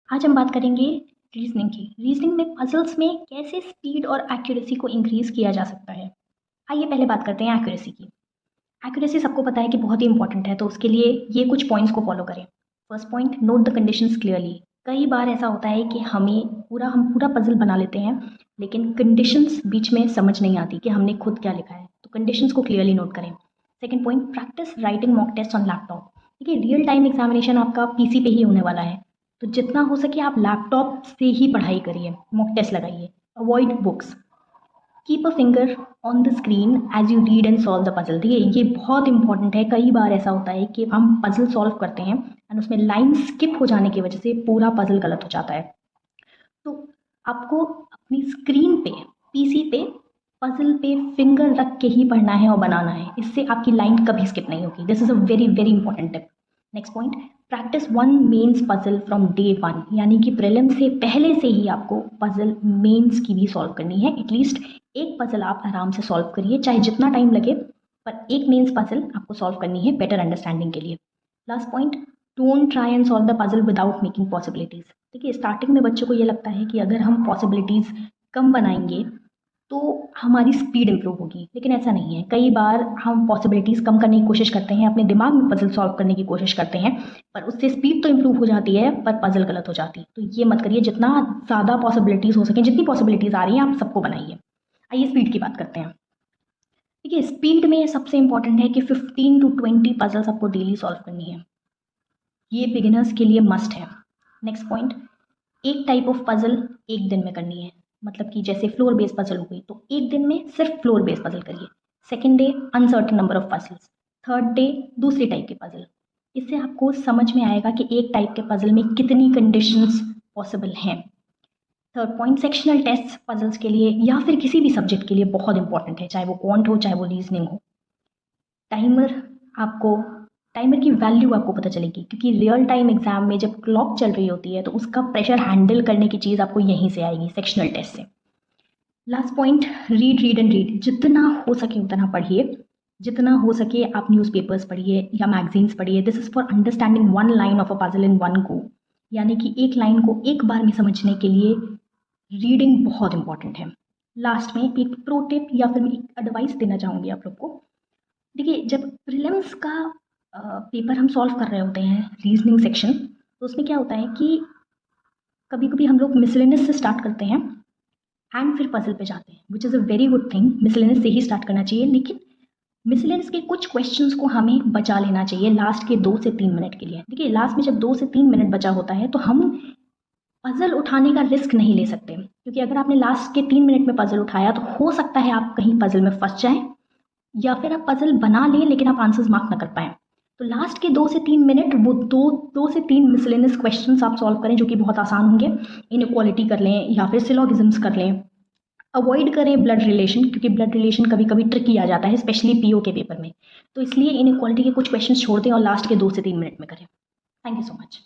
आज हम बात करेंगे रीजनिंग की। रीजनिंग में पजल्स में कैसे स्पीड और एक्यूरेसी को इंक्रीज़ किया जा सकता है। आइए पहले बात करते हैं एक्यूरेसी की। एक्यूरेसी सबको पता है कि बहुत ही इंपॉर्टेंट है, तो उसके लिए ये कुछ पॉइंट्स को फॉलो करें। First point, note the conditions clearly. कई बार ऐसा होता है कि हम पूरा पजल बना लेते हैं, लेकिन कंडीशंस बीच में समझ नहीं आती कि हमने खुद क्या लिखा है, तो कंडीशंस को क्लियरली नोट करें। Second point, practice writing mock test on laptop. देखिए, रियल टाइम एग्जामिनेशन आपका पीसी पे ही होने वाला है, तो जितना हो सके आप लैपटॉप से ही पढ़ाई करिए, मॉक टेस्ट लगाइए। Avoid books, keep a finger on the screen as you read and solve the puzzle. देखिए, ये बहुत इंपॉर्टेंट है। कई बार ऐसा होता है कि हम पजल सॉल्व करते हैं एंड उसमें लाइन स्किप हो जाने की वजह से पूरा पजल गलत हो जाता है। तो आपको अपनी स्क्रीन पे, पीसी पे, पजल पे फिंगर रख के ही पढ़ना है और बनाना है। इससे आपकी लाइन कभी स्किप नहीं होगी। This is a very very important tip. Next point, practice one mains puzzle from day one. यानी कि प्रीलिम से पहले से ही आपको पजल मेंस की भी सॉल्व करनी है। एटलीस्ट एक पजल आप आराम से सॉल्व करिए, चाहे जितना टाइम लगे, पर एक मेंस पजल आपको सॉल्व करनी है बेटर अंडरस्टैंडिंग के लिए। Last point, don't try and solve the puzzle without making possibilities. देखिए, स्टार्टिंग में बच्चों को ये लगता है कि अगर हम पॉसिबिलिटीज़ कम बनाएंगे तो हमारी स्पीड इंप्रूव होगी, लेकिन ऐसा नहीं है। कई बार हम पॉसिबिलिटीज़ कम करने की कोशिश करते हैं, अपने दिमाग में पजल सॉल्व करने की कोशिश करते हैं, पर उससे स्पीड तो इंप्रूव हो जाती है पर पजल गलत हो जाती है। तो ये मत करिए। जितना ज़्यादा पॉसिबिलिटीज़ हो सकें, जितनी पॉसिबिलिटीज़ आ रही हैं आप सबको बनाइए। आइए स्पीड की बात करते हैं। देखिए, स्पीड में सबसे इंपॉर्टेंट है कि 15 to 20 पजल्स आपको डेली सॉल्व करनी है। ये बिगिनर्स के लिए मस्ट है। नेक्स्ट पॉइंट, एक टाइप ऑफ पजल एक दिन में करनी है। मतलब कि जैसे फ्लोर बेस पजल हो गई, तो एक दिन में सिर्फ फ्लोर बेस पजल करिए। Second day uncertain number of puzzles, third day दूसरी टाइप के पजल। इससे आपको समझ में आएगा कि एक टाइप के पजल में कितनी कंडीशंस पॉसिबल हैं। Third point, sectional test puzzles के लिए या फिर किसी भी सब्जेक्ट के लिए बहुत इंपॉर्टेंट है, चाहे वो क्वांट हो चाहे वो रीजनिंग हो। टाइमर आपको टाइमर की वैल्यू आपको पता चलेगी, क्योंकि रियल टाइम एग्जाम में जब क्लॉक चल रही होती है तो उसका प्रेशर हैंडल करने की चीज़ आपको यहीं से आएगी, सेक्शनल टेस्ट से। Last point, read read and read. जितना हो सके उतना पढ़िए। जितना हो सके आप न्यूज़पेपर्स पढ़िए या मैगजीन्स पढ़िए। This is for understanding one line of a puzzle in one go. यानी कि एक लाइन को एक बार में समझने के लिए रीडिंग बहुत इंपॉर्टेंट है। लास्ट में एक प्रो टिप या फिर मैं एक एडवाइस देना चाहूँगी आप लोग को। देखिए, जब प्रीलिम्स का पेपर हम सॉल्व कर रहे होते हैं, रीजनिंग सेक्शन, तो उसमें क्या होता है कि कभी कभी हम लोग मिसलेनियस से स्टार्ट करते हैं एंड फिर पजल पे जाते हैं, which is a very good thing. Miscellaneous से ही स्टार्ट करना चाहिए, लेकिन मिसलेनियस के कुछ क्वेश्चंस को हमें बचा लेना चाहिए लास्ट के 2 से 3 मिनट के लिए। देखिए, लास्ट में जब 2 से 3 मिनट बचा होता है तो हम पजल उठाने का रिस्क नहीं ले सकते, क्योंकि अगर आपने लास्ट के 3 मिनट में पजल उठाया तो हो सकता है आप कहीं पजल में फंस जाएं, या फिर आप पजल बना लें लेकिन आप आंसर्स मार्क ना कर पाएँ। तो लास्ट के 2 से 3 मिनट वो दो से तीन मिसलेनियस क्वेश्चंस आप सॉल्व करें, जो कि बहुत आसान होंगे। इनइक्वालिटी कर लें या फिर सिलोगिज्म्स कर लें। अवॉइड करें ब्लड रिलेशन, क्योंकि ब्लड रिलेशन कभी कभी ट्रिकी आ जाता है, स्पेशली पीओ के पेपर में। तो इसलिए इनइक्वालिटी के कुछ क्वेश्चंस छोड़ दें और लास्ट के 2 से 3 मिनट में करें। Thank you so much.